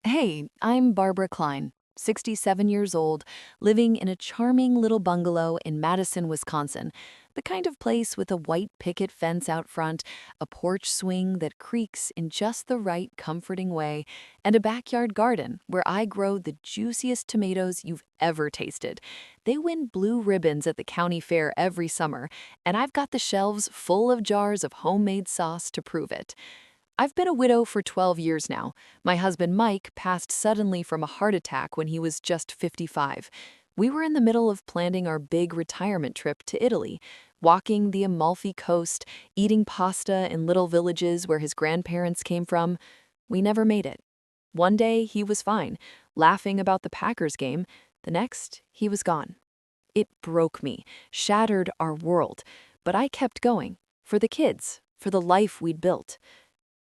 Hey, I'm Barbara Klein, 67 years old, living in a charming little bungalow in Madison, Wisconsin. The kind of place with a white picket fence out front, a porch swing that creaks in just the right comforting way, and a backyard garden where I grow the juiciest tomatoes you've ever tasted. They win blue ribbons at the county fair every summer, and I've got the shelves full of jars of homemade sauce to prove it. I've been a widow for 12 years now. My husband Mike passed suddenly from a heart attack when he was just 55. We were in the middle of planning our big retirement trip to Italy, walking the Amalfi Coast, eating pasta in little villages where his grandparents came from. We never made it. One day he was fine, laughing about the Packers game. The next, he was gone. It broke me, shattered our world. But I kept going, for the kids, for the life we'd built.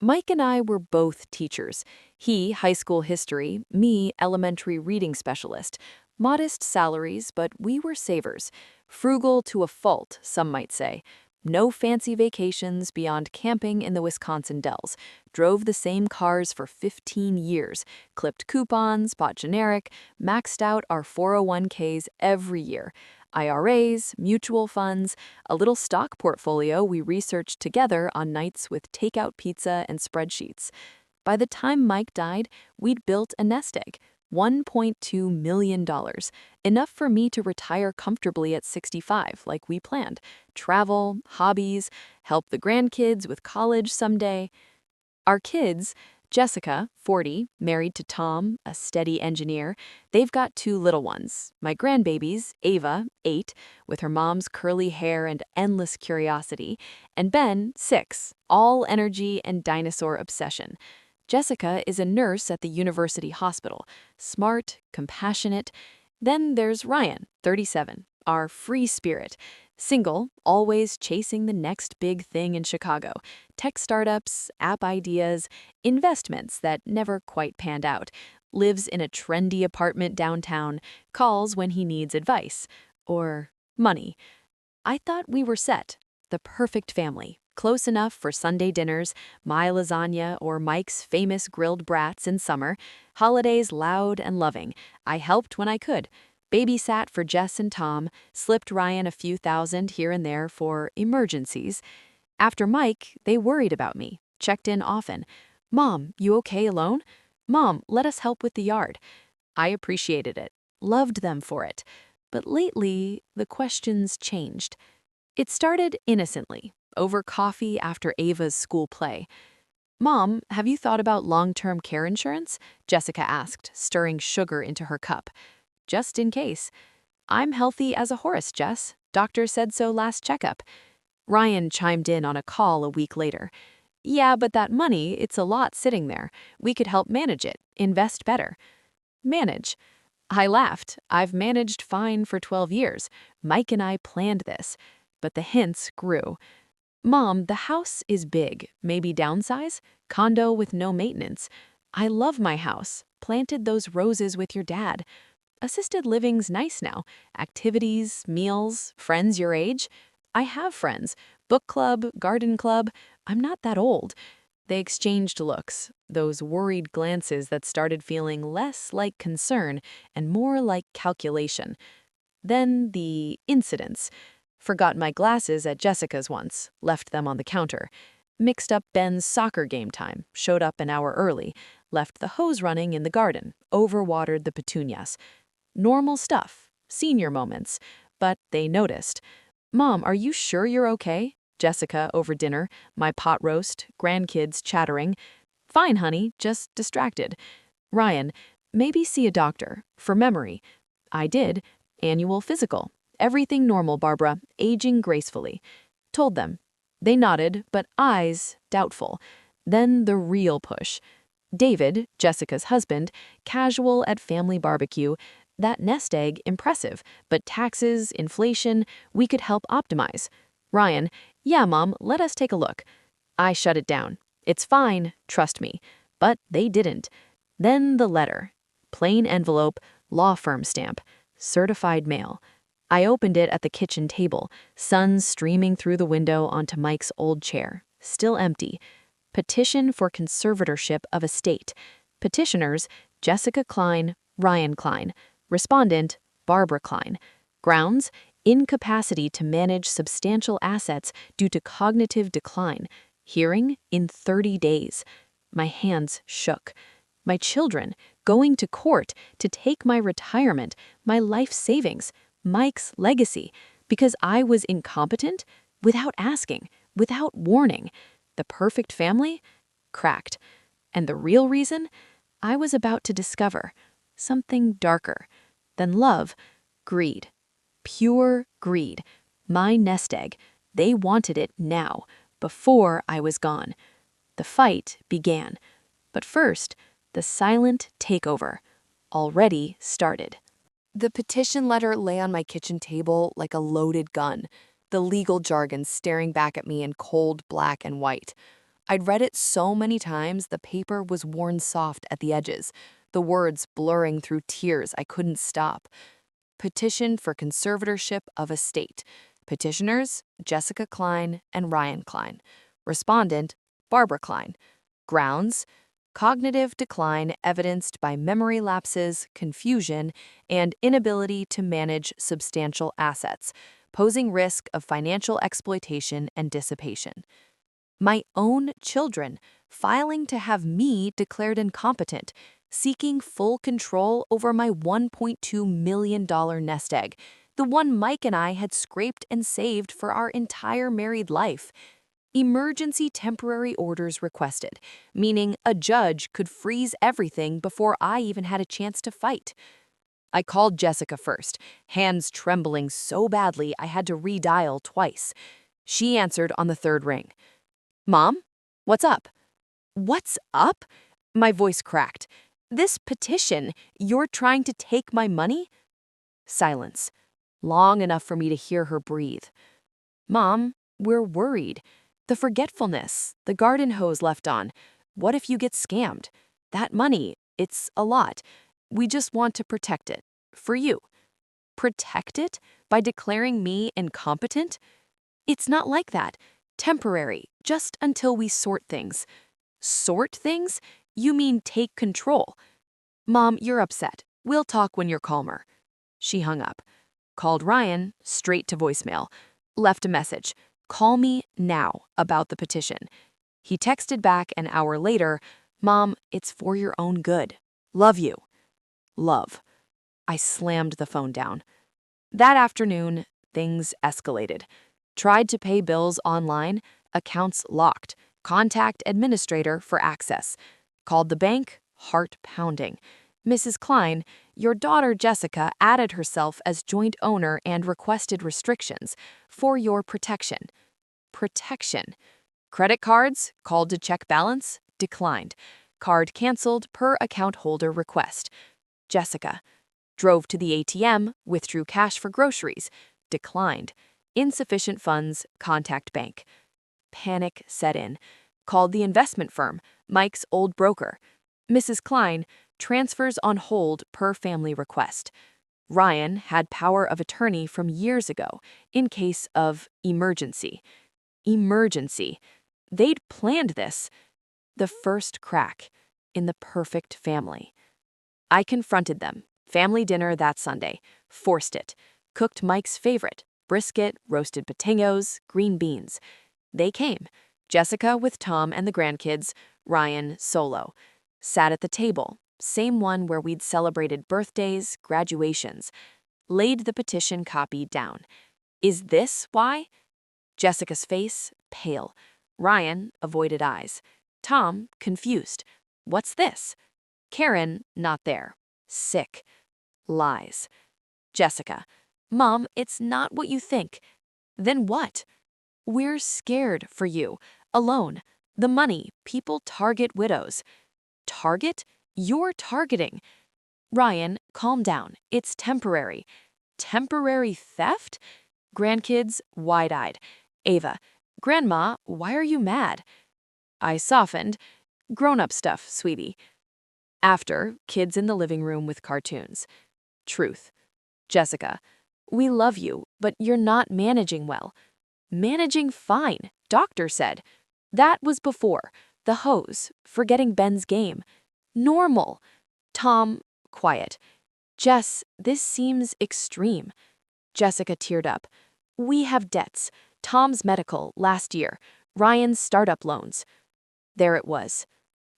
Mike and I were both teachers. He, high school history, me, elementary reading specialist. Modest salaries, but we were savers. Frugal to a fault, some might say. No fancy vacations beyond camping in the Wisconsin dells. Drove the same cars for 15 years. Clipped coupons, bought generic, maxed out our 401ks every year. IRAs, mutual funds, a little stock portfolio we researched together on nights with takeout pizza and spreadsheets. By the time Mike died, we'd built a nest egg, $1.2 million, enough for me to retire comfortably at 65 like we planned. Travel, hobbies, help the grandkids with college someday. Our kids, Jessica, 40, married to Tom, a steady engineer. They've got two little ones. My grandbabies, Ava, 8, with her mom's curly hair and endless curiosity, and Ben, 6, all energy and dinosaur obsession. Jessica is a nurse at the university hospital, smart, compassionate. Then there's Ryan, 37, our free spirit. Single, always chasing the next big thing in Chicago. Tech startups, app ideas, investments that never quite panned out. Lives in a trendy apartment downtown, calls when he needs advice. Or money. I thought we were set. The perfect family. Close enough for Sunday dinners, my lasagna or Mike's famous grilled brats in summer. Holidays loud and loving. I helped when I could. Babysat for Jess and Tom, slipped Ryan a few thousand here and there for emergencies. After Mike, they worried about me, checked in often. Mom, you okay alone? Mom, let us help with the yard. I appreciated it, loved them for it. But lately, the questions changed. It started innocently, over coffee after Ava's school play. Mom, have you thought about long-term care insurance? Jessica asked, stirring sugar into her cup. Just in case. I'm healthy as a horse, Jess. Doctor said so last checkup. Ryan chimed in on a call a week later. Yeah, but that money, it's a lot sitting there. We could help manage it, invest better. Manage. I laughed. I've managed fine for 12 years. Mike and I planned this. But the hints grew. Mom, the house is big. Maybe downsize? Condo with no maintenance. I love my house. Planted those roses with your dad. Assisted living's nice now. Activities, meals, friends your age. I have friends. Book club, garden club. I'm not that old. They exchanged looks, those worried glances that started feeling less like concern and more like calculation. Then the incidents. Forgot my glasses at Jessica's once, left them on the counter. Mixed up Ben's soccer game time, showed up an hour early, left the hose running in the garden, overwatered the petunias. Normal stuff, senior moments, but they noticed. Mom, are you sure you're okay? Jessica over dinner, my pot roast, grandkids chattering. Fine, honey, just distracted. Ryan, maybe see a doctor, for memory. I did. Annual physical. Everything normal, Barbara, aging gracefully. Told them. They nodded, but eyes doubtful. Then the real push. David, Jessica's husband, casual at family barbecue. That nest egg, impressive, but taxes, inflation, we could help optimize. Ryan, yeah, Mom, let us take a look. I shut it down. It's fine, trust me. But they didn't. Then the letter. Plain envelope, law firm stamp, certified mail. I opened it at the kitchen table, sun streaming through the window onto Mike's old chair, still empty. Petition for conservatorship of estate. Petitioners, Jessica Klein, Ryan Klein. Respondent, Barbara Klein. Grounds, incapacity to manage substantial assets due to cognitive decline. Hearing in 30 days. My hands shook. My children, going to court to take my retirement, my life savings, Mike's legacy, because I was incompetent, without asking, without warning. The perfect family? Cracked. And the real reason? I was about to discover something darker than love, greed. Pure greed. My nest egg. They wanted it now, before I was gone. The fight began. But first, the silent takeover already started. The petition letter lay on my kitchen table like a loaded gun, the legal jargon staring back at me in cold black and white. I'd read it so many times the paper was worn soft at the edges, the words blurring through tears I couldn't stop. Petition for conservatorship of estate. Petitioners, Jessica Klein and Ryan Klein. Respondent, Barbara Klein. Grounds, cognitive decline evidenced by memory lapses, confusion, and inability to manage substantial assets, posing risk of financial exploitation and dissipation. My own children, filing to have me declared incompetent, seeking full control over my $1.2 million nest egg, the one Mike and I had scraped and saved for our entire married life. Emergency temporary orders requested, meaning a judge could freeze everything before I even had a chance to fight. I called Jessica first, hands trembling so badly I had to redial twice. She answered on the third ring. Mom, what's up? What's up? My voice cracked. This petition, you're trying to take my money? Silence. Long enough for me to hear her breathe. Mom, we're worried. The forgetfulness, the garden hose left on. What if you get scammed? That money, it's a lot. We just want to protect it. For you. Protect it? By declaring me incompetent? It's not like that. Temporary, just until we sort things. Sort things? You mean take control. Mom, you're upset. We'll talk when you're calmer. She hung up. Called Ryan, straight to voicemail. Left a message. Call me now about the petition. He texted back an hour later, Mom, it's for your own good. Love you. Love. I slammed the phone down. That afternoon, things escalated. Tried to pay bills online, accounts locked. Contact administrator for access. Called the bank, heart pounding. Mrs. Klein, your daughter Jessica added herself as joint owner and requested restrictions for your protection. Protection. Credit cards, called to check balance, declined. Card canceled per account holder request. Jessica. Drove to the ATM, withdrew cash for groceries, declined. Insufficient funds, contact bank. Panic set in. Called the investment firm, Mike's old broker. Mrs. Klein, transfers on hold per family request. Ryan had power of attorney from years ago in case of emergency. Emergency. They'd planned this. The first crack in the perfect family. I confronted them. Family dinner that Sunday. Forced it. Cooked Mike's favorite, brisket, roasted potatoes, green beans. They came. Jessica with Tom and the grandkids, Ryan solo. Sat at the table, same one where we'd celebrated birthdays, graduations. Laid the petition copy down. Is this why? Jessica's face, pale. Ryan, avoided eyes. Tom, confused. What's this? Karen, not there. Sick. Lies. Jessica, Mom, it's not what you think. Then what? We're scared for you. Alone. The money. People target widows. Target? You're targeting. Ryan, calm down. It's temporary. Temporary theft? Grandkids, wide-eyed. Ava, Grandma, why are you mad? I softened. Grown-up stuff, sweetie. After, kids in the living room with cartoons. Truth. Jessica, we love you, but you're not managing well. Managing fine, doctor said. That was before. The hose, forgetting Ben's game. Normal. Tom, quiet. Jess, this seems extreme. Jessica teared up. We have debts. Tom's medical last year. Ryan's startup loans. There it was.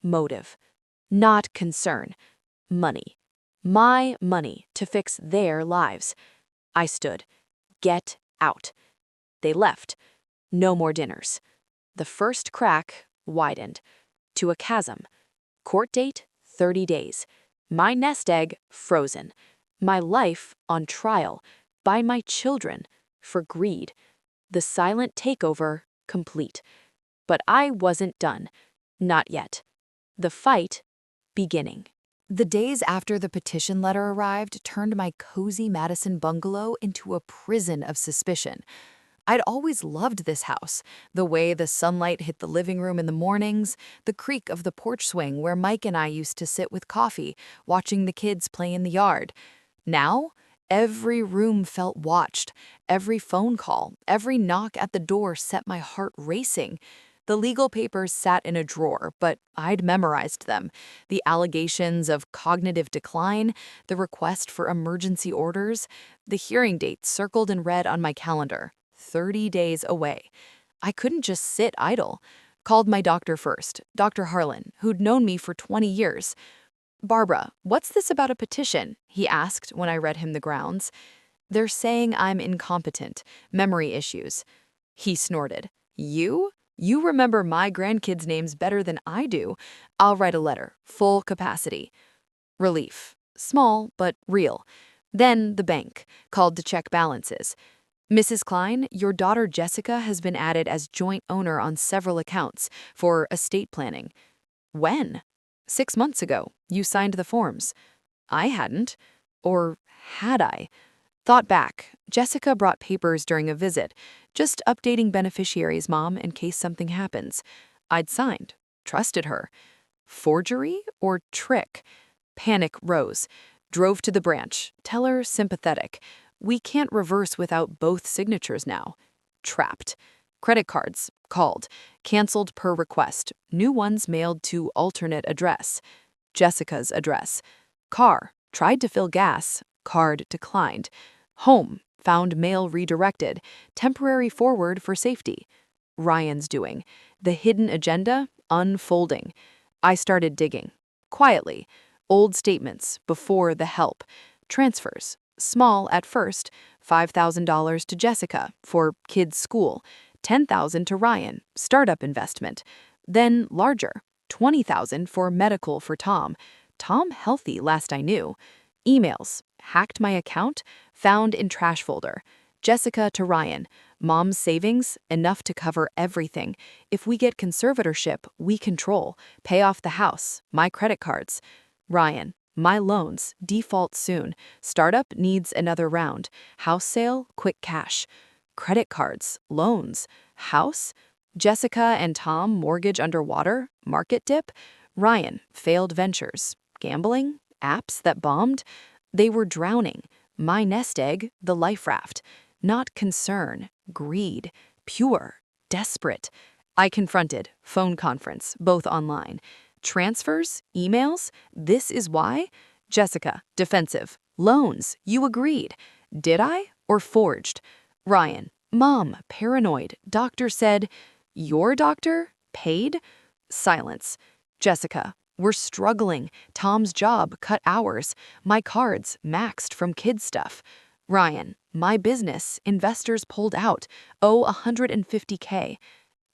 Motive. Not concern. Money. My money to fix their lives. I stood. Get out. They left. No more dinners. The first crack widened to a chasm. Court date, 30 days. My nest egg frozen. My life on trial by my children for greed. The silent takeover complete. But I wasn't done. Not yet. The fight beginning. The days after the petition letter arrived turned my cozy Madison bungalow into a prison of suspicion. I'd always loved this house, the way the sunlight hit the living room in the mornings, the creak of the porch swing where Mike and I used to sit with coffee, watching the kids play in the yard. Now, every room felt watched. Every phone call, every knock at the door set my heart racing. The legal papers sat in a drawer, but I'd memorized them. The allegations of cognitive decline, the request for emergency orders, the hearing date circled in red on my calendar. 30 days away. I couldn't just sit idle. Called my doctor first, Dr. Harlan, who'd known me for 20 years. Barbara, what's this about a petition? He asked when I read him the grounds. They're saying I'm incompetent, memory issues. He snorted. You? You remember my grandkids' names better than I do. I'll write a letter, full capacity. Relief. Small, but real. Then the bank, called to check balances. Mrs. Klein, your daughter Jessica has been added as joint owner on several accounts for estate planning. When? 6 months ago. You signed the forms. I hadn't. Or had I? Thought back. Jessica brought papers during a visit. Just updating beneficiaries, Mom, in case something happens. I'd signed. Trusted her. Forgery or trick? Panic rose. Drove to the branch. Teller sympathetic. We can't reverse without both signatures now. Trapped. Credit cards. Called. Canceled per request. New ones mailed to alternate address. Jessica's address. Car. Tried to fill gas. Card declined. Home. Found mail redirected. Temporary forward for safety. Ryan's doing. The hidden agenda unfolding. I started digging. Quietly. Old statements before the help. Transfers. Small at first, $5,000 to Jessica for kids' school, $10,000 to Ryan, startup investment. Then larger, $20,000 for medical for Tom. Tom healthy last I knew. Emails, hacked my account, found in trash folder. Jessica to Ryan, Mom's savings, enough to cover everything. If we get conservatorship, we control. Pay off the house, my credit cards. Ryan, my loans, default soon. Startup needs another round. House sale, quick cash. Credit cards, loans. House? Jessica and Tom, mortgage underwater. Market dip. Ryan, failed ventures. Gambling? Apps that bombed? They were drowning. My nest egg, the life raft. Not concern, greed. Pure, desperate. I confronted, phone conference, both online. Transfers? Emails? This is why? Jessica, defensive. Loans, you agreed. Did I? Or forged? Ryan, Mom, paranoid. Doctor said, your doctor? Paid? Silence. Jessica, we're struggling. Tom's job, cut hours. My cards, maxed from kid stuff. Ryan, my business, investors pulled out. Owe $150K.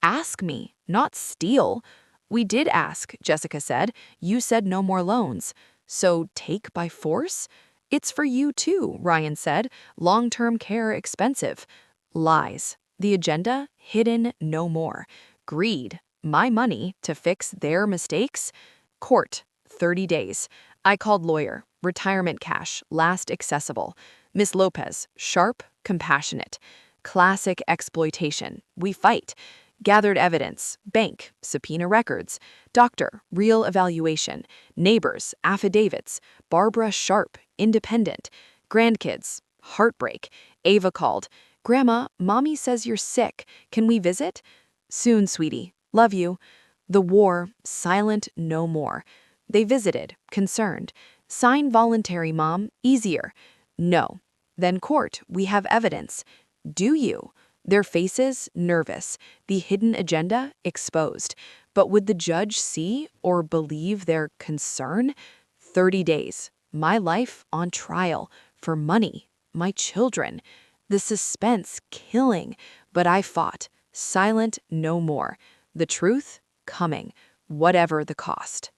Ask me, not steal. We did ask, Jessica said. You said no more loans. So take by force? It's for you too, Ryan said. Long-term care expensive. Lies. The agenda? Hidden no more. Greed. My money to fix their mistakes? Court. 30 days. I called lawyer. Retirement cash. Last accessible. Miss Lopez. Sharp. Compassionate. Classic exploitation. We fight. Gathered evidence, bank, subpoena records, doctor, real evaluation, neighbors, affidavits, Barbara Sharp, independent, grandkids, heartbreak. Ava called. Grandma, Mommy says you're sick. Can we visit? Soon, sweetie. Love you. The war, silent no more. They visited, concerned. Sign voluntary, Mom, easier. No. Then court, we have evidence. Do you? Their faces, nervous. The hidden agenda, exposed. But would the judge see or believe their concern? 30 days. My life on trial. For money. My children. The suspense killing. But I fought. Silent no more. The truth coming. Whatever the cost.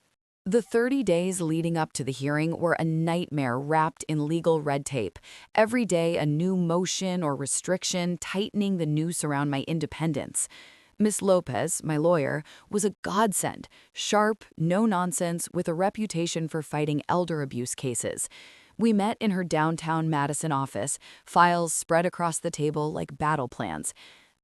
The 30 days leading up to the hearing were a nightmare wrapped in legal red tape. Every day, a new motion or restriction tightening the noose around my independence. Miss Lopez, my lawyer, was a godsend, sharp, no nonsense, with a reputation for fighting elder abuse cases. We met in her downtown Madison office, files spread across the table like battle plans.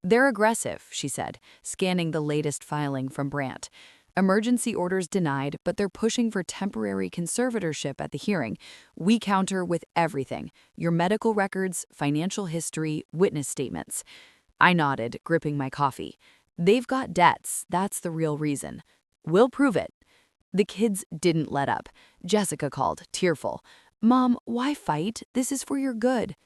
They're aggressive, she said, scanning the latest filing from Brandt. Emergency orders denied, but they're pushing for temporary conservatorship at the hearing. We counter with everything: your medical records, financial history, witness statements. I nodded, gripping my coffee. They've got debts, that's the real reason. We'll prove it. The kids didn't let up. Jessica called, tearful. Mom, why fight? This is for your good.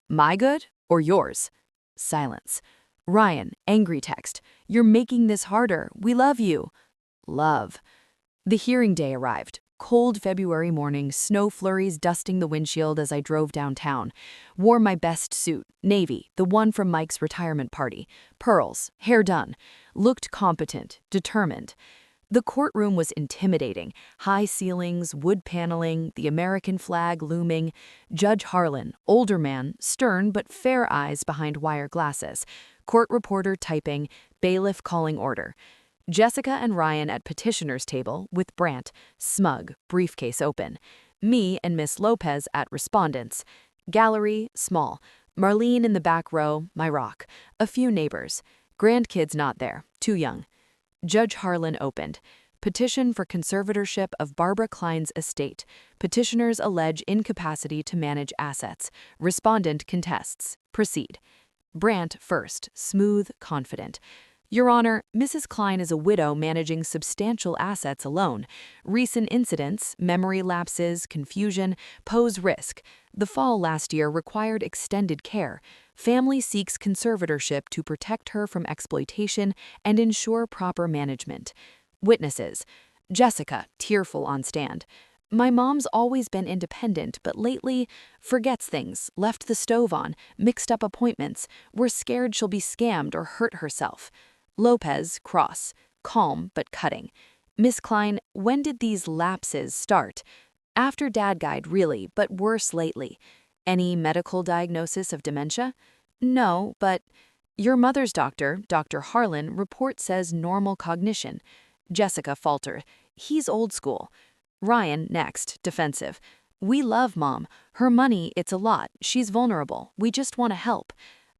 My good or yours? Silence. Ryan, angry text. You're making this harder. We love you. Love. The hearing day arrived. Cold February morning, snow flurries dusting the windshield as I drove downtown. Wore my best suit, navy, the one from Mike's retirement party. Pearls, hair done. Looked competent, determined. The courtroom was intimidating. High ceilings, wood paneling, the American flag looming. Judge Harlan, older man, stern but fair eyes behind wire glasses. Court reporter typing, bailiff calling order. Jessica and Ryan at petitioner's table with Brandt, smug, briefcase open. Me and Miss Lopez at respondents. Gallery, small. Marlene in the back row, my rock. A few neighbors. Grandkids not there, too young. Judge Harlan opened. Petition for conservatorship of Barbara Klein's estate. Petitioners allege incapacity to manage assets. Respondent contests. Proceed. Brandt first, smooth, confident. Your Honor, Mrs. Klein is a widow managing substantial assets alone. Recent incidents, memory lapses, confusion, pose risk. The fall last year required extended care. Family seeks conservatorship to protect her from exploitation and ensure proper management. Witnesses. Jessica, tearful on stand. My mom's always been independent, but lately forgets things, left the stove on, mixed up appointments. We're scared she'll be scammed or hurt herself. Lopez, cross, calm but cutting. Miss Klein, when did these lapses start? After Dad died, really, but worse lately. Any medical diagnosis of dementia? No, but your mother's doctor, Dr. Harlan, report says normal cognition. Jessica faltered. He's old school. Ryan, next, defensive. We love Mom. Her money, it's a lot. She's vulnerable. We just want to help.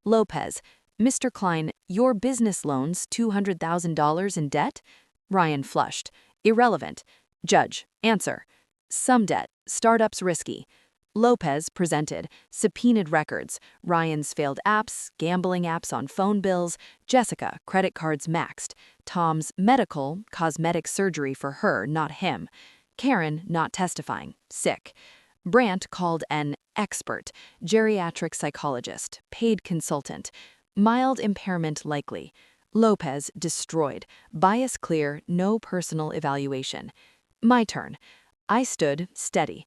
Lopez, Mr. Klein, your business loans, $200,000 in debt? Ryan flushed. Irrelevant. Judge, answer. Some debt. Startup's risky. Lopez presented. Subpoenaed records. Ryan's failed apps, gambling apps on phone bills. Jessica, credit cards maxed. Tom's medical, cosmetic surgery for her, not him. Karen, not testifying. Sick. Brandt called an expert, geriatric psychologist, paid consultant. Mild impairment likely. Lopez destroyed. Bias clear, no personal evaluation. My turn. I stood steady.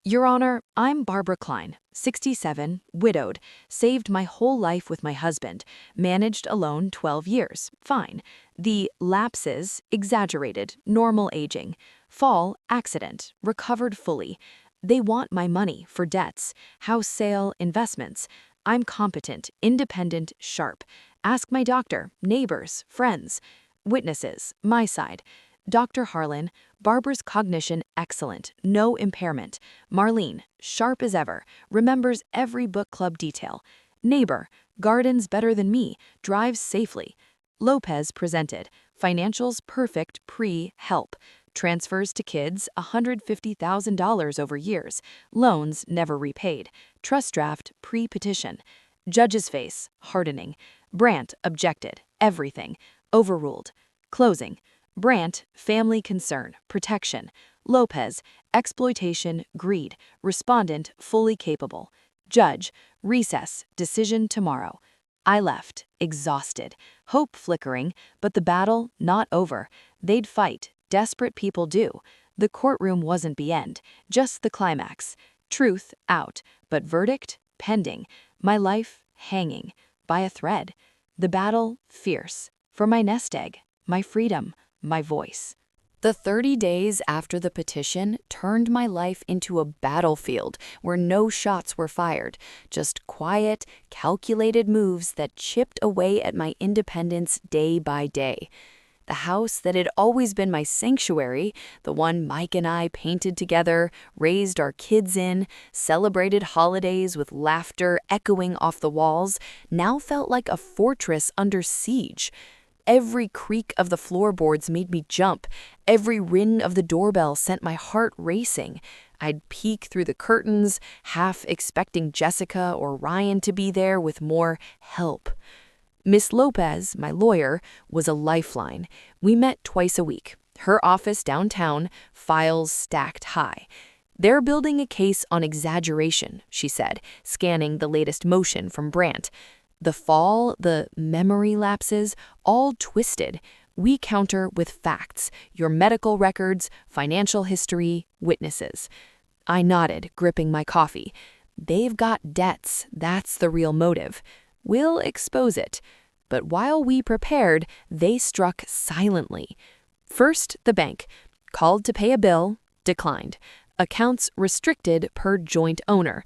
Your Honor, I'm Barbara Klein, 67, widowed, saved my whole life with my husband, managed alone 12 years, fine. The lapses, exaggerated, normal aging. Fall, accident, recovered fully. They want my money for debts, house sale, investments. I'm competent, independent, sharp. Ask my doctor, neighbors, friends. Witnesses, my side. Dr. Harlan, Barbara's cognition excellent, no impairment. Marlene, sharp as ever, remembers every book club detail. Neighbor, gardens better than me, drives safely. Lopez presented, financials perfect pre-help. Transfers to kids, $150,000 over years. Loans never repaid. Trust draft pre-petition. Judge's face, hardening. Brandt objected, everything. Overruled. Closing. Brandt, family concern, protection. Lopez, exploitation, greed. Respondent, fully capable. Judge, recess, decision tomorrow. I left, exhausted, hope flickering, but the battle not over. They'd fight, desperate people do. The courtroom wasn't the end, just the climax. Truth out, but verdict pending. My life hanging by a thread. The battle fierce for my nest egg, my freedom, my voice. The 30 days after the petition turned my life into a battlefield where no shots were fired, just quiet, calculated moves that chipped away at my independence day by day. The house that had always been my sanctuary, the one Mike and I painted together, raised our kids in, celebrated holidays with laughter echoing off the walls, now felt like a fortress under siege. Every creak of the floorboards made me jump. Every ring of the doorbell sent my heart racing. I'd peek through the curtains, half expecting Jessica or Ryan to be there with more help. Miss Lopez, my lawyer, was a lifeline. We met twice a week. Her office downtown, files stacked high. They're building a case on exaggeration, she said, scanning the latest motion from Brandt. The fall, the memory lapses, all twisted. We counter with facts, your medical records, financial history, witnesses. I nodded, gripping my coffee. They've got debts, that's the real motive. We'll expose it. But while we prepared, they struck silently. First, the bank. Called to pay a bill, declined. Accounts restricted per joint owner.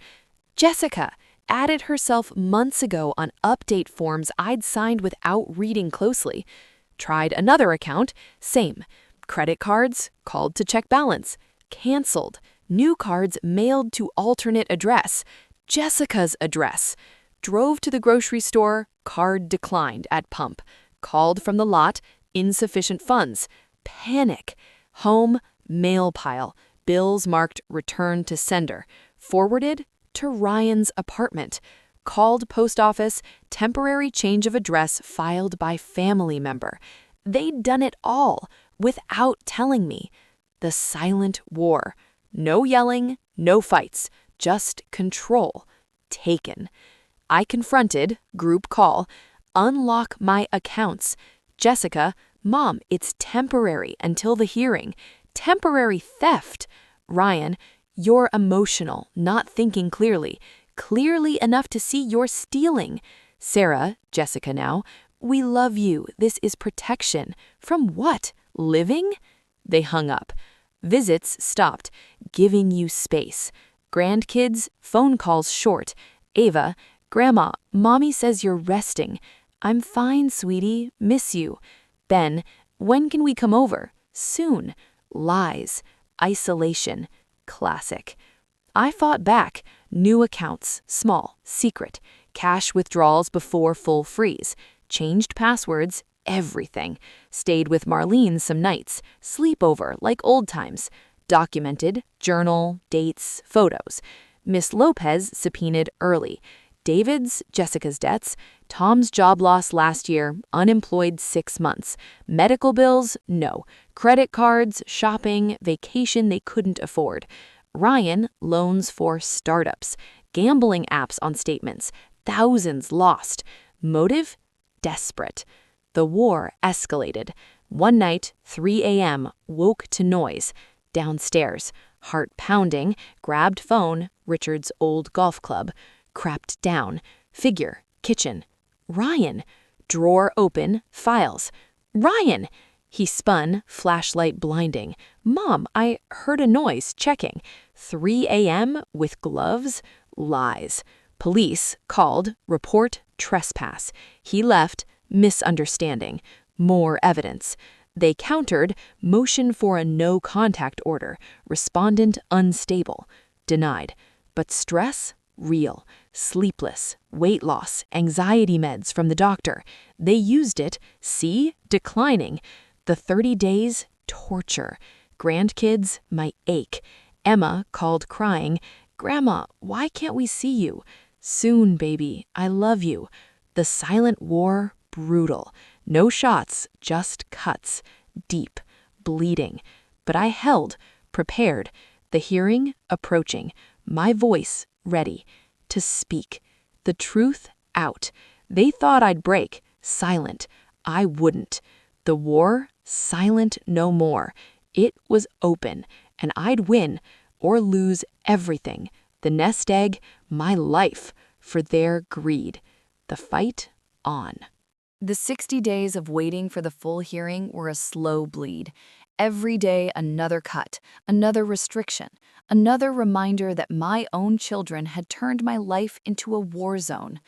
Jessica added herself months ago on update forms I'd signed without reading closely. Tried another account, same. Credit cards, called to check balance. Canceled. New cards mailed to alternate address. Jessica's address. Drove to the grocery store, card declined at pump. Called from the lot, insufficient funds. Panic. Home, mail pile. Bills marked return to sender. Forwarded to Ryan's apartment. Called post office, temporary change of address filed by family member. They'd done it all without telling me. The silent war. No yelling, no fights, just control. Taken. I confronted, group call, unlock my accounts. Jessica, Mom, it's temporary until the hearing. Temporary theft. Ryan, you're emotional, not thinking clearly. Clearly enough to see you're stealing. Sarah, Jessica now, we love you. This is protection. From what? Living? They hung up. Visits stopped, giving you space. Grandkids, phone calls short. Ava, Grandma, Mommy says you're resting. I'm fine, sweetie. Miss you. Ben, when can we come over? Soon. Lies. Isolation. Classic. I fought back. New accounts. Small. Secret. Cash withdrawals before full freeze. Changed passwords. Everything. Stayed with Marlene some nights. Sleepover like old times. Documented. Journal. Dates. Photos. Miss Lopez subpoenaed early. David's, Jessica's debts, Tom's job loss last year, unemployed 6 months. Medical bills, no. Credit cards, shopping, vacation they couldn't afford. Ryan, loans for startups. Gambling apps on statements, thousands lost. Motive? Desperate. The war escalated. One night, 3 a.m., woke to noise. Downstairs, heart pounding, grabbed phone, Richard's old golf club. Crept down. Figure. Kitchen. Ryan. Drawer open. Files. Ryan! He spun, flashlight blinding. Mom, I heard a noise. Checking. 3 a.m. with gloves? Lies. Police called. Report trespass. He left. Misunderstanding. More evidence. They countered. Motion for a no contact order. Respondent unstable. Denied. But stress? Real. Sleepless. Weight loss. Anxiety meds from the doctor. They used it. See? Declining. The 30 days? Torture. Grandkids? My ache. Emma called crying. Grandma, why can't we see you? Soon, baby. I love you. The silent war? Brutal. No shots, just cuts. Deep. Bleeding. But I held. prepared, the hearing approaching, my voice ready to speak, the truth out. They thought I'd break, silent. I wouldn't. The war, silent no more. It was open, and I'd win or lose everything. The nest egg, my life, for their greed. The fight on. The 60 days of waiting for the full hearing were a slow bleed. Every day another cut, another restriction, another reminder that my own children had turned my life into a war zone.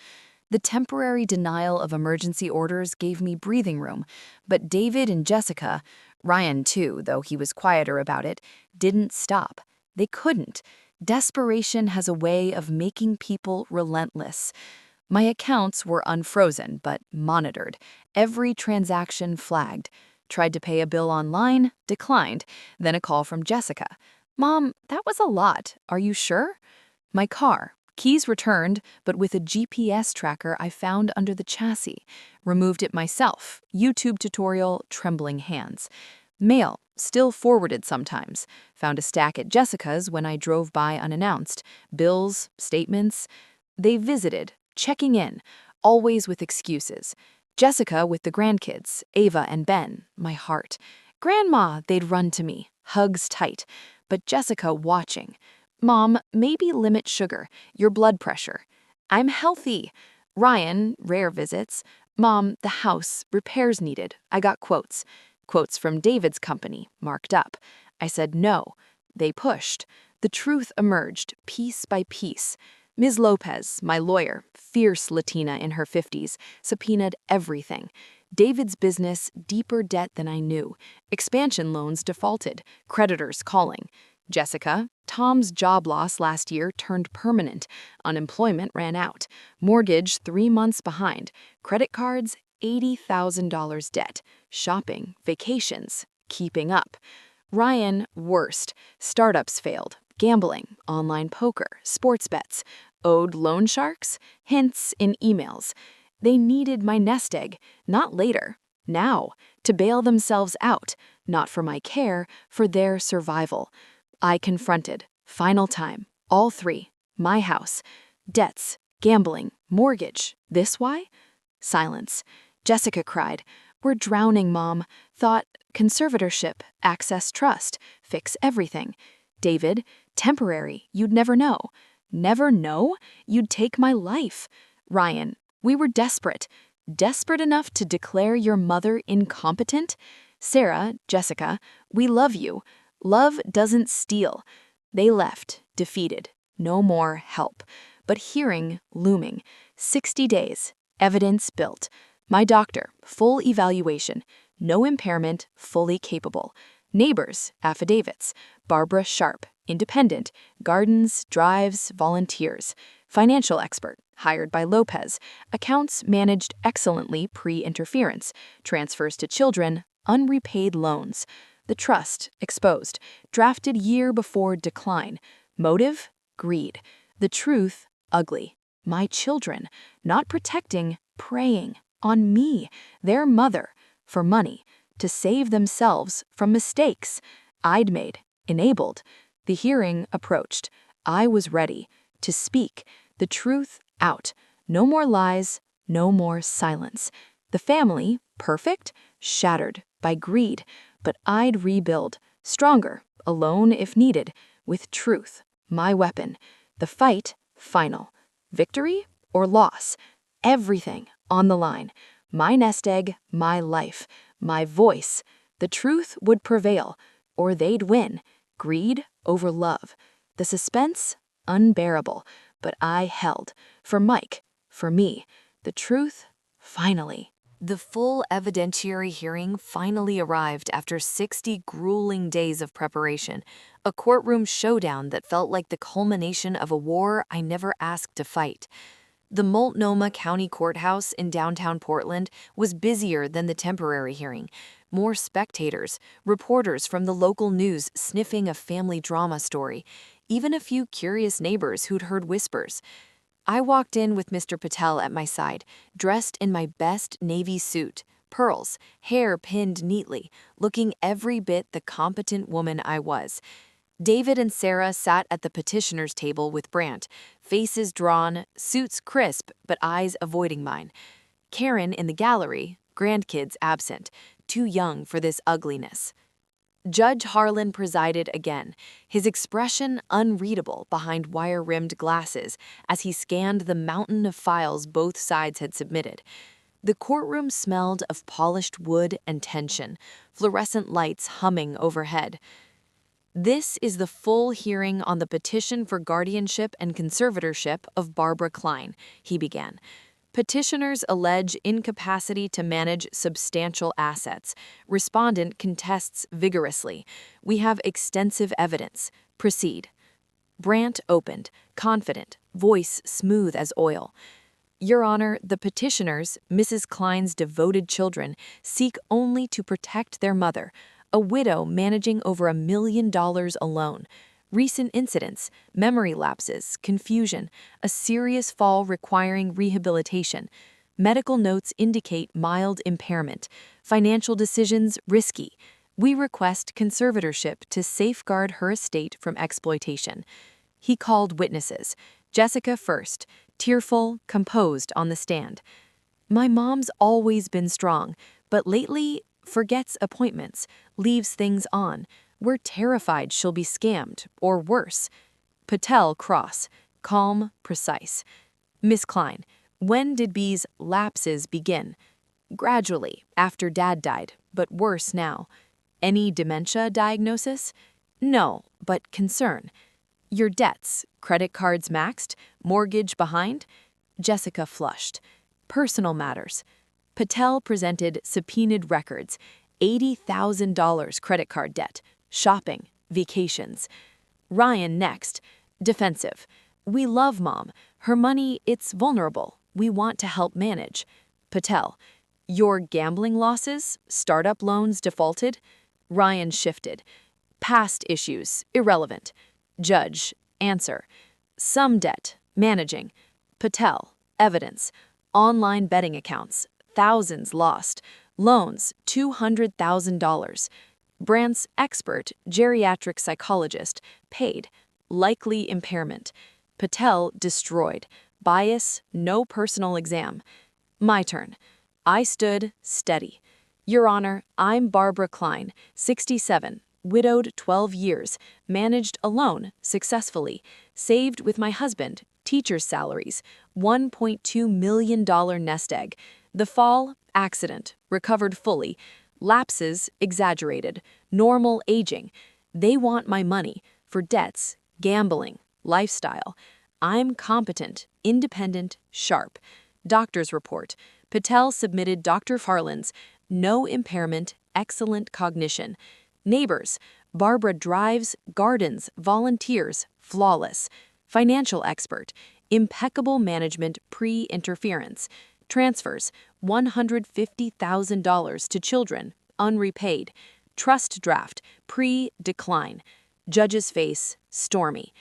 The temporary denial of emergency orders gave me breathing room, but David and Jessica, Ryan too, though he was quieter about it, didn't stop. They couldn't. Desperation has a way of making people relentless. My accounts were unfrozen, but monitored. Every transaction flagged. Tried to pay a bill online, declined. Then a call from Jessica. "Mom, that was a lot. Are you sure?" My car. Keys returned, but with a GPS tracker I found under the chassis. Removed it myself. YouTube tutorial, trembling hands. Mail. Still forwarded sometimes. Found a stack at Jessica's when I drove by unannounced. Bills, statements. They visited. Checking in, always with excuses. Jessica with the grandkids, Ava and Ben, my heart. "Grandma," they'd run to me, hugs tight. But Jessica watching. "Mom, maybe limit sugar, your blood pressure." "I'm healthy." Ryan, rare visits. "Mom, the house, repairs needed. I got quotes." Quotes from David's company, marked up. I said no. They pushed. The truth emerged, piece by piece. Ms. Lopez, my lawyer, fierce Latina in her 50s, subpoenaed everything. David's business, deeper debt than I knew. Expansion loans defaulted, creditors calling. Jessica, Tom's job loss last year turned permanent. Unemployment ran out. Mortgage 3 months behind. Credit cards, $80,000 debt. Shopping, vacations, keeping up. Ryan, worst. Startups failed. Gambling, online poker, sports bets. Owed loan sharks? Hints in emails. They needed my nest egg, not later, now, to bail themselves out, not for my care, for their survival. I confronted, final time, all three, my house, debts, gambling, mortgage. This why? Silence. Jessica cried, "We're drowning, Mom." Thought, conservatorship, access trust, fix everything. David, temporary, you'd never know. Never know? You'd take my life. Ryan, we were desperate. Desperate enough to declare your mother incompetent? Sarah, Jessica, we love you. Love doesn't steal. They left, defeated. No more help. But hearing looming. 60 days. Evidence built. My doctor, full evaluation. No impairment, fully capable. Neighbors, affidavits. Barbara Sharp, independent. Gardens, drives, volunteers. Financial expert, hired by Lopez. Accounts managed excellently pre-interference. Transfers to children, unrepaid loans. The trust, exposed. Drafted year before decline. Motive, greed. The truth, ugly. My children, not protecting, preying on me, their mother, for money, to save themselves from mistakes I'd made, enabled. The hearing approached. I was ready to speak the truth out. No more lies, no more silence. The family, perfect, shattered by greed, but I'd rebuild, stronger, alone if needed, with truth, my weapon. The fight, final. Victory or loss? Everything on the line. My nest egg, my life, my voice. The truth would prevail, or they'd win. Greed over love. The suspense, unbearable, but I held. For Mike, for me. The truth, finally. The full evidentiary hearing finally arrived after 60 grueling days of preparation, a courtroom showdown that felt like the culmination of a war I never asked to fight. The Multnomah County Courthouse in downtown Portland was busier than the temporary hearing. More spectators, reporters from the local news sniffing a family drama story, even a few curious neighbors who'd heard whispers. I walked in with Mr. Patel at my side, dressed in my best navy suit, pearls, hair pinned neatly, looking every bit the competent woman I was. David and Sarah sat at the petitioner's table with Brant, faces drawn, suits crisp, but eyes avoiding mine. Karen in the gallery, grandkids absent, too young for this ugliness. Judge Harlan presided again, his expression unreadable behind wire-rimmed glasses as he scanned the mountain of files both sides had submitted. The courtroom smelled of polished wood and tension, fluorescent lights humming overhead. This is the full hearing on the petition for guardianship and conservatorship of Barbara Klein, he began. Petitioners allege incapacity to manage substantial assets. Respondent contests vigorously. We have extensive evidence. Proceed. Brant opened, confident, voice smooth as oil. Your Honor, the petitioners, Mrs. Klein's devoted children, seek only to protect their mother, a widow managing over $1 million alone. Recent incidents, memory lapses, confusion, a serious fall requiring rehabilitation. Medical notes indicate mild impairment. Financial decisions risky. We request conservatorship to safeguard her estate from exploitation. He called witnesses. Jessica first, tearful, composed on the stand. My mom's always been strong, but lately forgets appointments, leaves things on. We're terrified she'll be scammed, or worse. Patel cross, calm, precise. Miss Klein, when did B's lapses begin? Gradually, after Dad died, but worse now. Any dementia diagnosis? No, but concern. Your debts, credit cards maxed, mortgage behind? Jessica flushed. Personal matters. Patel presented subpoenaed records, $80,000 credit card debt. Shopping, vacations. Ryan next. Defensive. We love Mom. Her money, it's vulnerable. We want to help manage. Patel. Your gambling losses? Startup loans defaulted? Ryan shifted. Past issues, irrelevant. Judge. Answer. Some debt, managing. Patel. Evidence. Online betting accounts, thousands lost. Loans, $200,000. Brant's expert, geriatric psychologist, paid. Likely impairment. Patel destroyed. Bias, no personal exam. My turn. I stood steady. Your Honor, I'm Barbara Klein, 67, widowed 12 years, managed alone, successfully, saved with my husband, teacher's salaries, $1.2 million nest egg. The fall, accident, recovered fully. Lapses, exaggerated. Normal aging. They want my money for debts, gambling, lifestyle. I'm competent, independent, sharp. Doctor's report. Patel submitted Dr. Harlan's no impairment, excellent cognition. Neighbors. Barbara drives, gardens, volunteers, flawless. Financial expert. Impeccable management pre-interference. Transfers, $150,000 to children, unrepaid. Trust draft, pre-decline. Judge's face, stormy.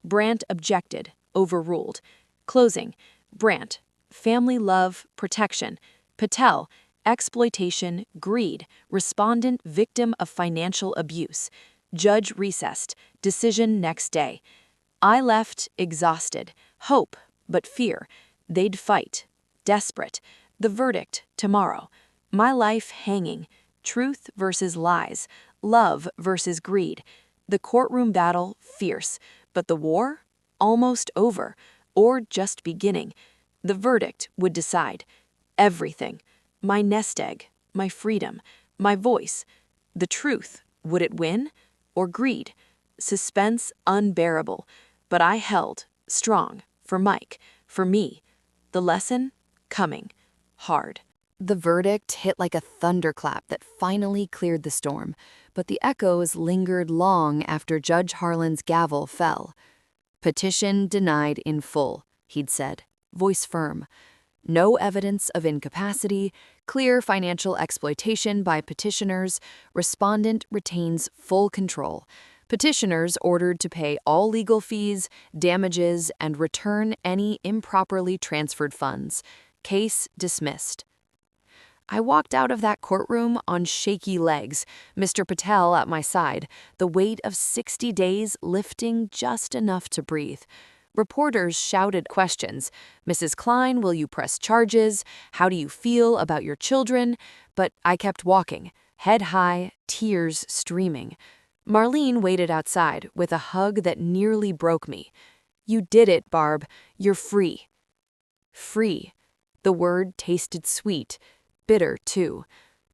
Brant objected, overruled. Closing. Brant, family love, protection. Patel, exploitation, greed. Respondent victim of financial abuse. Judge recessed. Decision next day. I left exhausted. Hope, but fear. They'd fight. Desperate. The verdict tomorrow. My life hanging. Truth versus lies. Love versus greed. The courtroom battle fierce. But the war? Almost over. Or just beginning. The verdict would decide. Everything. My nest egg. My freedom. My voice. The truth. Would it win? Or greed? Suspense unbearable. But I held. Strong. For Mike. For me. The lesson? Coming. Hard. The verdict hit like a thunderclap that finally cleared the storm, but the echoes lingered long after Judge Harlan's gavel fell. Petition denied in full, he'd said, voice firm. No evidence of incapacity, clear financial exploitation by petitioners, respondent retains full control. Petitioners ordered to pay all legal fees, damages, and return any improperly transferred funds. Case dismissed. I walked out of that courtroom on shaky legs, Mr. Patel at my side, the weight of 60 days lifting just enough to breathe. Reporters shouted questions. Mrs. Klein, will you press charges? How do you feel about your children? But I kept walking, head high, tears streaming. Marlene waited outside with a hug that nearly broke me. You did it, Barb. You're free. Free. The word tasted sweet, bitter too.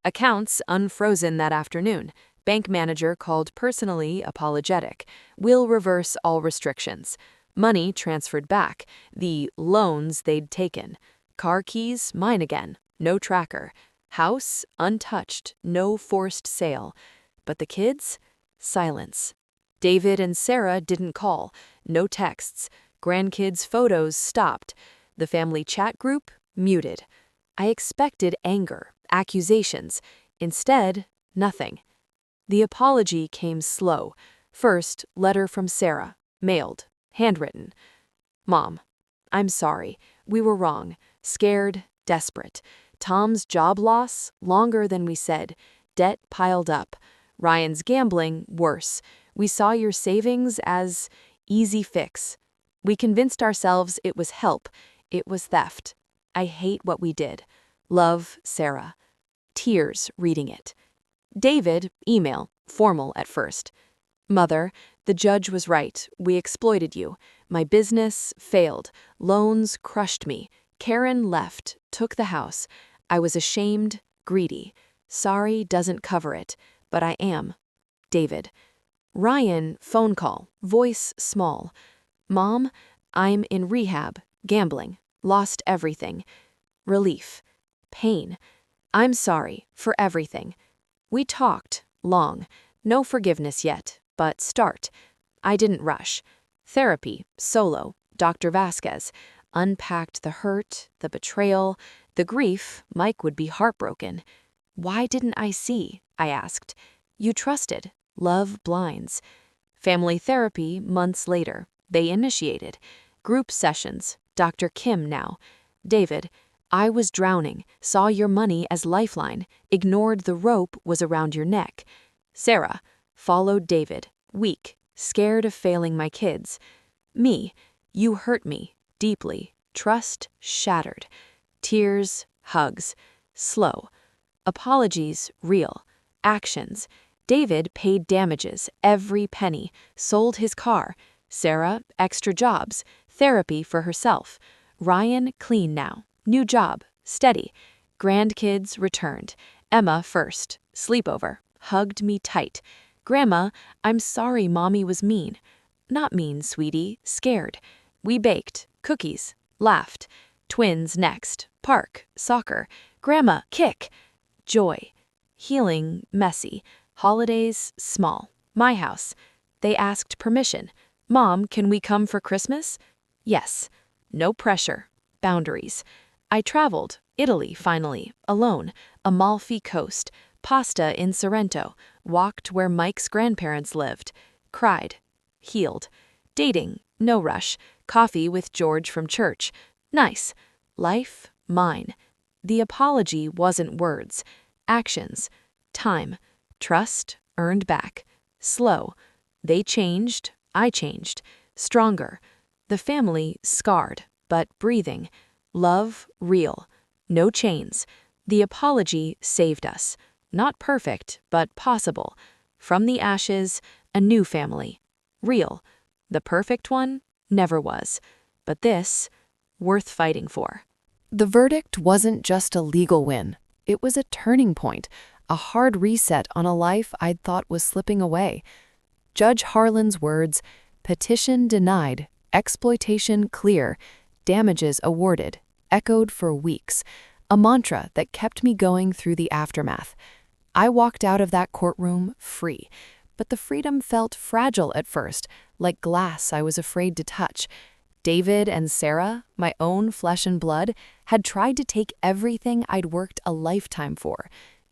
Accounts unfrozen that afternoon. Bank manager called personally apologetic. Will reverse all restrictions. Money transferred back. The loans they'd taken. Car keys, mine again. No tracker. House, untouched. No forced sale. But the kids? Silence. David and Sarah didn't call. No texts. Grandkids' photos stopped. The family chat group? Muted. I expected anger, accusations. Instead, nothing. The apology came slow. First, letter from Sarah, mailed, handwritten. Mom, I'm sorry. We were wrong. Scared, desperate. Tom's job loss, longer than we said. Debt piled up. Ryan's gambling, worse. We saw your savings as easy fix. We convinced ourselves it was help. It was theft. I hate what we did. Love, Sarah. Tears reading it. David, email, formal at first. Mother, the judge was right. We exploited you. My business failed. Loans crushed me. Karen left, took the house. I was ashamed, greedy. Sorry doesn't cover it, but I am. David. Ryan, phone call, voice small. Mom, I'm in rehab, gambling, lost everything. Relief. Pain. I'm sorry for everything. We talked, long. No forgiveness yet, but start. I didn't rush. Therapy, solo, Dr. Vasquez. Unpacked the hurt, the betrayal, the grief. Mike would be heartbroken. Why didn't I see? I asked. You trusted. Love blinds. Family therapy months later. They initiated. Group sessions. Dr. Kim now. David, I was drowning, saw your money as lifeline, ignored the rope was around your neck. Sarah, followed David, weak, scared of failing my kids. Me, you hurt me, deeply, trust shattered. Tears, hugs, slow. Apologies, real. Actions. David paid damages, every penny, sold his car. Sarah, extra jobs, therapy for herself. Ryan, clean now. New job, steady. Grandkids returned. Emma first, sleepover, hugged me tight. Grandma, I'm sorry Mommy was mean. Not mean, sweetie, scared. We baked, cookies, laughed. Twins next, park, soccer. Grandma, kick. Joy. Healing, messy. Holidays, small. My house. They asked permission. Mom, can we come for Christmas? Yes. No pressure. Boundaries. I traveled, Italy finally, alone, Amalfi Coast, pasta in Sorrento, walked where Mike's grandparents lived, cried, healed. Dating, no rush, coffee with George from church, nice. Life, mine. The apology wasn't words, actions, time, trust, earned back, slow. They changed, I changed, stronger. The family scarred, but breathing. Love, real. No chains. The apology saved us. Not perfect, but possible. From the ashes, a new family. Real. The perfect one never was. But this, worth fighting for. The verdict wasn't just a legal win. It was a turning point, a hard reset on a life I'd thought was slipping away. Judge Harlan's words, petition denied, exploitation clear, damages awarded, echoed for weeks, a mantra that kept me going through the aftermath. I walked out of that courtroom free, but the freedom felt fragile at first, like glass I was afraid to touch. David and Sarah, my own flesh and blood, had tried to take everything I'd worked a lifetime for.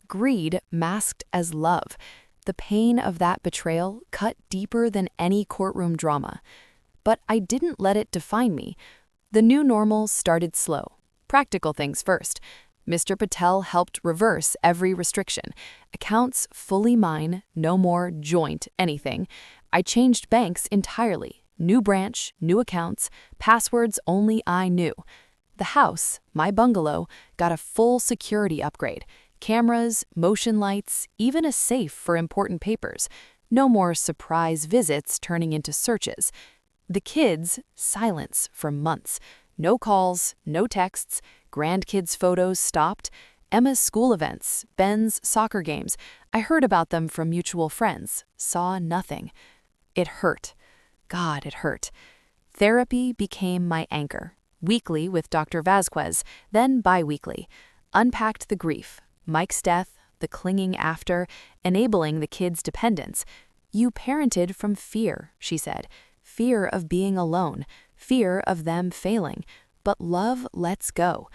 Greed masked as love. The pain of that betrayal cut deeper than any courtroom drama. But I didn't let it define me. The new normal started slow. Practical things first. Mr. Patel helped reverse every restriction. Accounts fully mine, no more joint anything. I changed banks entirely. New branch, new accounts, passwords only I knew. The house, my bungalow, got a full security upgrade. Cameras, motion lights, even a safe for important papers. No more surprise visits turning into searches. The kids, silence for months. No calls, no texts, grandkids' photos stopped. Emma's school events, Ben's soccer games. I heard about them from mutual friends, saw nothing. It hurt. God, it hurt. Therapy became my anchor. Weekly with Dr. Vasquez, then bi-weekly. Unpacked the grief, Mike's death, the clinging after, enabling the kids' dependence. You parented from fear, she said. Fear of being alone, fear of them failing. But love lets go.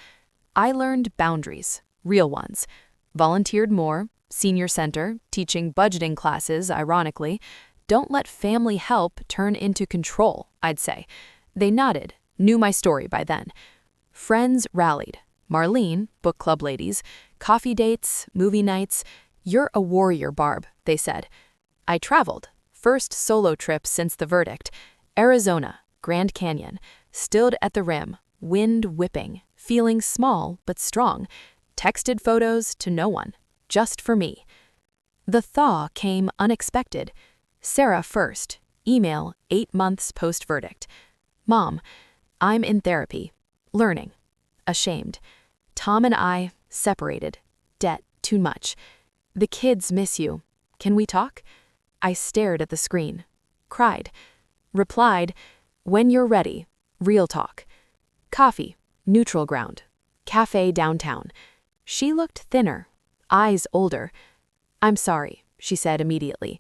I learned boundaries, real ones. Volunteered more, senior center, teaching budgeting classes, ironically. Don't let family help turn into control, I'd say. They nodded, knew my story by then. Friends rallied. Marlene, book club ladies, coffee dates, movie nights. You're a warrior, Barb, they said. I traveled. First solo trip since the verdict. Arizona, Grand Canyon. Stood at the rim, wind whipping, feeling small but strong. Texted photos to no one, just for me. The thaw came unexpected. Sarah first, email 8 months post-verdict. Mom, I'm in therapy, learning, ashamed. Tom and I, separated, debt too much. The kids miss you. Can we talk? I stared at the screen, cried, replied, when you're ready, real talk. Coffee, neutral ground, cafe downtown. She looked thinner, eyes older. I'm sorry, she said immediately.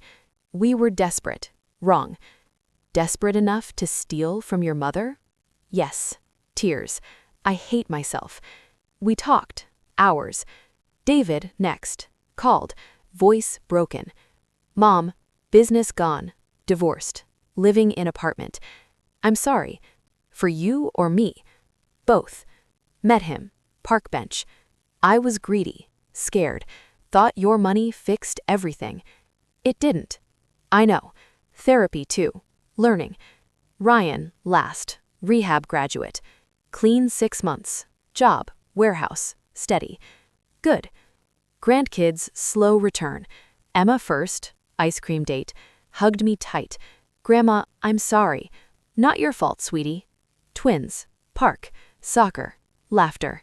We were desperate, wrong. Desperate enough to steal from your mother? Yes, tears. I hate myself. We talked, hours. David, next, called, voice broken. Mom, business gone, divorced, living in apartment. I'm sorry. For you or me? Both. Met him, park bench. I was greedy, scared, thought your money fixed everything. It didn't. I know. Therapy too. Learning. Ryan, last. Rehab graduate. Clean 6 months. Job, warehouse, steady. Good. Grandkids, slow return. Emma first, ice cream date. Hugged me tight. Grandma, I'm sorry. Not your fault, sweetie. Twins, park, soccer, laughter.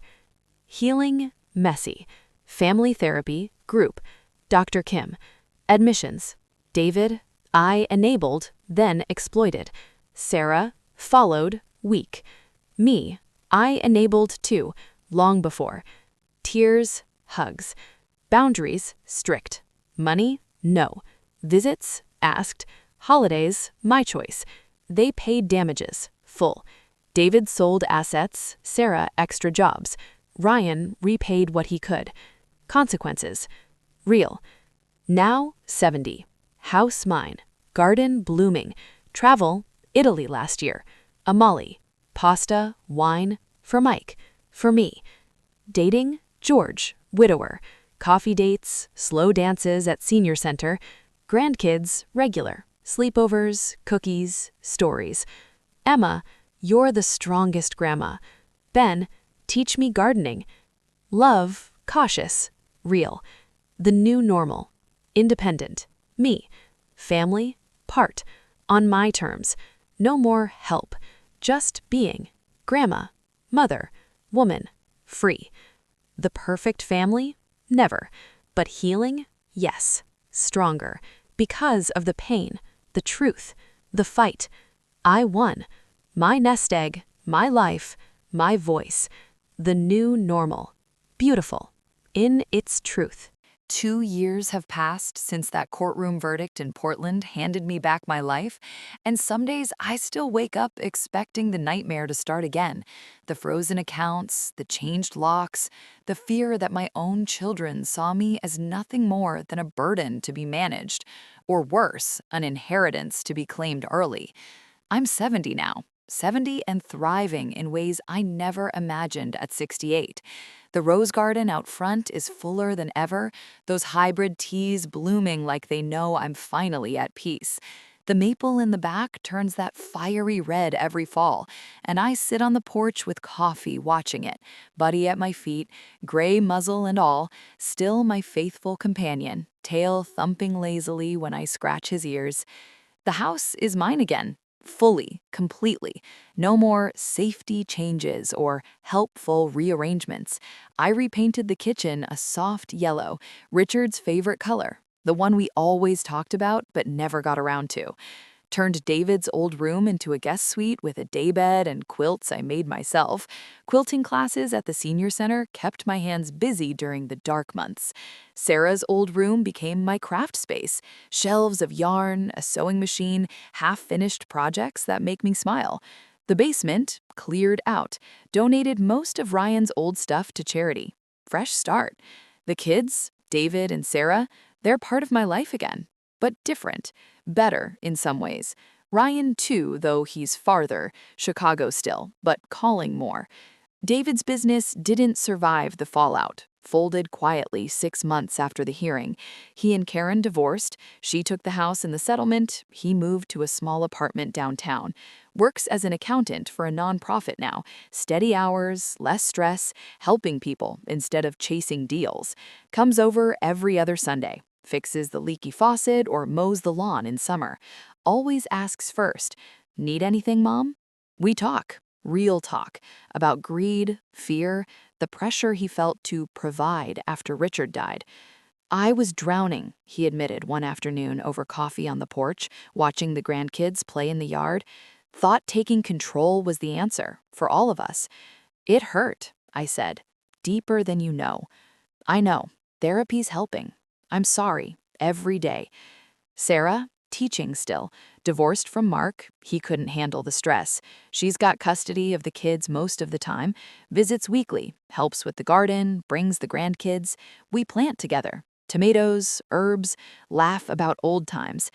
Healing, messy. Family therapy, group. Dr. Kim. Admissions. David, I enabled, then exploited. Sarah, followed, weak. Me, I enabled too, long before. Tears, hugs. Boundaries, strict. Money, no. Visits, asked. Holidays, my choice. They paid damages, full. David sold assets, Sarah extra jobs. Ryan repaid what he could. Consequences, real. Now, 70. House mine. Garden blooming. Travel, Italy last year. Amali. Pasta, wine. For Mike. For me. Dating, George, widower. Coffee dates, slow dances at senior center. Grandkids, regular. Sleepovers, cookies, stories. Emma, you're the strongest grandma. Ben, teach me gardening. Love, cautious, real. The new normal. Independent. Me. Family, part. On my terms. No more help. Just being. Grandma, mother, woman, free. The perfect family? Never. But healing? Yes. Stronger. Because of the pain, the truth, the fight. I won. My nest egg, my life, my voice. The new normal. Beautiful. In its truth. 2 years have passed since that courtroom verdict in Portland handed me back my life, and some days I still wake up expecting the nightmare to start again. The frozen accounts, the changed locks, the fear that my own children saw me as nothing more than a burden to be managed, or worse, an inheritance to be claimed early. I'm 70 now, 70 and thriving in ways I never imagined at 68. The rose garden out front is fuller than ever, those hybrid teas blooming like they know I'm finally at peace. The maple in the back turns that fiery red every fall, and I sit on the porch with coffee watching it, Buddy at my feet, gray muzzle and all, still my faithful companion, tail thumping lazily when I scratch his ears. The house is mine again, fully, completely. No more safety changes or helpful rearrangements. I repainted the kitchen a soft yellow, Richard's favorite color, the one we always talked about but never got around to. Turned David's old room into a guest suite with a daybed and quilts I made myself. Quilting classes at the senior center kept my hands busy during the dark months. Sarah's old room became my craft space. Shelves of yarn, a sewing machine, half-finished projects that make me smile. The basement, cleared out, donated most of Ryan's old stuff to charity. Fresh start. The kids, David and Sarah, they're part of my life again, but different. Better in some ways. Ryan, too, though he's farther, Chicago still, but calling more. David's business didn't survive the fallout, folded quietly 6 months after the hearing. He and Karen divorced, she took the house in the settlement, he moved to a small apartment downtown. Works as an accountant for a nonprofit now, steady hours, less stress, helping people instead of chasing deals. Comes over every other Sunday. Fixes the leaky faucet or mows the lawn in summer. Always asks first, "Need anything, Mom?" We talk, real talk, about greed, fear, the pressure he felt to provide after Richard died. I was drowning, he admitted one afternoon over coffee on the porch, watching the grandkids play in the yard. Thought taking control was the answer, for all of us. It hurt, I said, deeper than you know. I know, therapy's helping. I'm sorry, every day. Sarah, teaching still, divorced from Mark, he couldn't handle the stress. She's got custody of the kids most of the time, visits weekly, helps with the garden, brings the grandkids. We plant together, tomatoes, herbs, laugh about old times.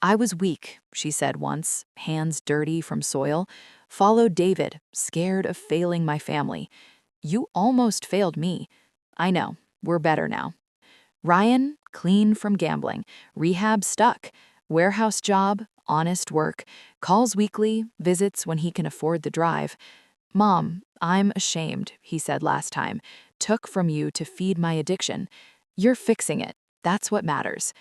I was weak, she said once, hands dirty from soil. Followed David, scared of failing my family. You almost failed me. I know, we're better now. Ryan, clean from gambling, rehab stuck, warehouse job, honest work, calls weekly, visits when he can afford the drive. Mom, I'm ashamed, he said last time, took from you to feed my addiction. You're fixing it, that's what matters.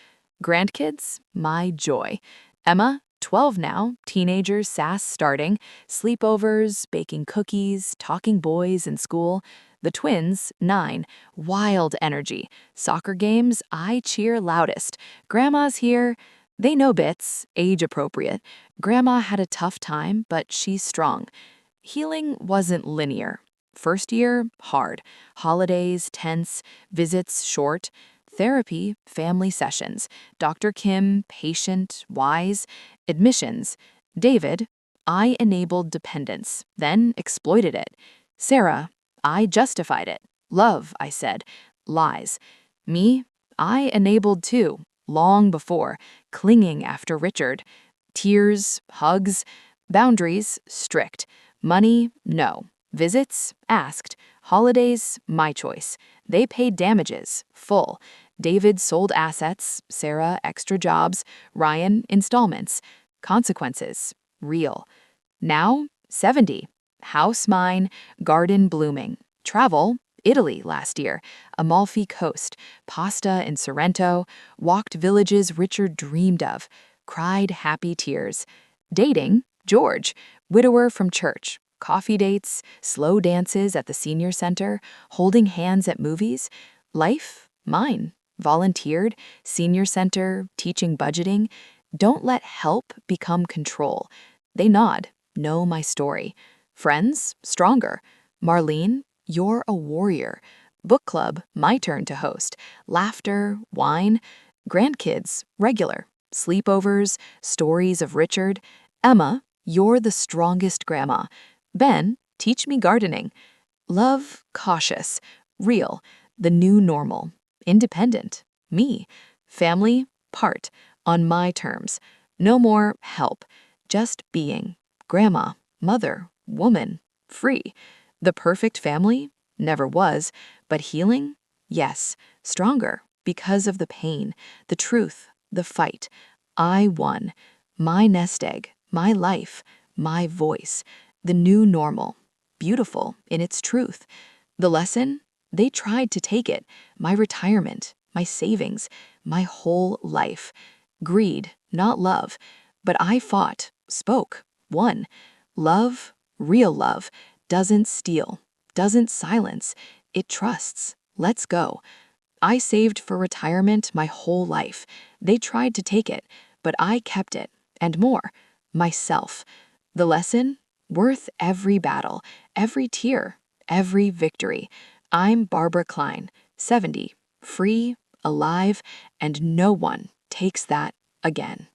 Grandkids, my joy. Emma, 12 now, teenagers, sass starting, sleepovers, baking cookies, talking boys in school. The twins, 9, wild energy. Soccer games, I cheer loudest. Grandma's here. They know bits, age appropriate. Grandma had a tough time, but she's strong. Healing wasn't linear. First year, hard. Holidays, tense. Visits, short. Therapy, family sessions. Dr. Kim, patient, wise. Admissions. David, I enabled dependence, then exploited it. Sarah, I justified it. Love, I said. Lies. Me, I enabled too, long before, clinging after Richard. Tears, hugs, boundaries, strict. Money, no. Visits, asked. Holidays, my choice. They paid damages, full. David sold assets, Sarah extra jobs, Ryan installments. Consequences, real. Now, 70. House mine, garden blooming. Travel, Italy last year, Amalfi Coast, pasta in Sorrento, walked villages Richard dreamed of, cried happy tears. Dating, George, widower from church, coffee dates, slow dances at the senior center, holding hands at movies. Life, mine, volunteered, senior center, teaching budgeting. Don't let help become control. They nod, know my story. Friends, stronger. Marlene, you're a warrior. Book club, my turn to host. Laughter, wine. Grandkids, regular. Sleepovers, stories of Richard. Emma, you're the strongest grandma. Ben, teach me gardening. Love, cautious. Real, the new normal. Independent, me. Family, part, on my terms. No more help, just being. Grandma, mother, woman, free. The perfect family? Never was. But healing? Yes. Stronger because of the pain, the truth, the fight. I won. My nest egg, my life, my voice. The new normal. Beautiful in its truth. The lesson? They tried to take it. My retirement, my savings, my whole life. Greed, not love. But I fought, spoke, won. Love, real love, doesn't steal, doesn't silence. It trusts. Let's go. I saved for retirement my whole life. They tried to take it, but I kept it, and more. Myself. The lesson? Worth every battle, every tear, every victory. I'm Barbara Klein, 70, free, alive, and no one takes that again.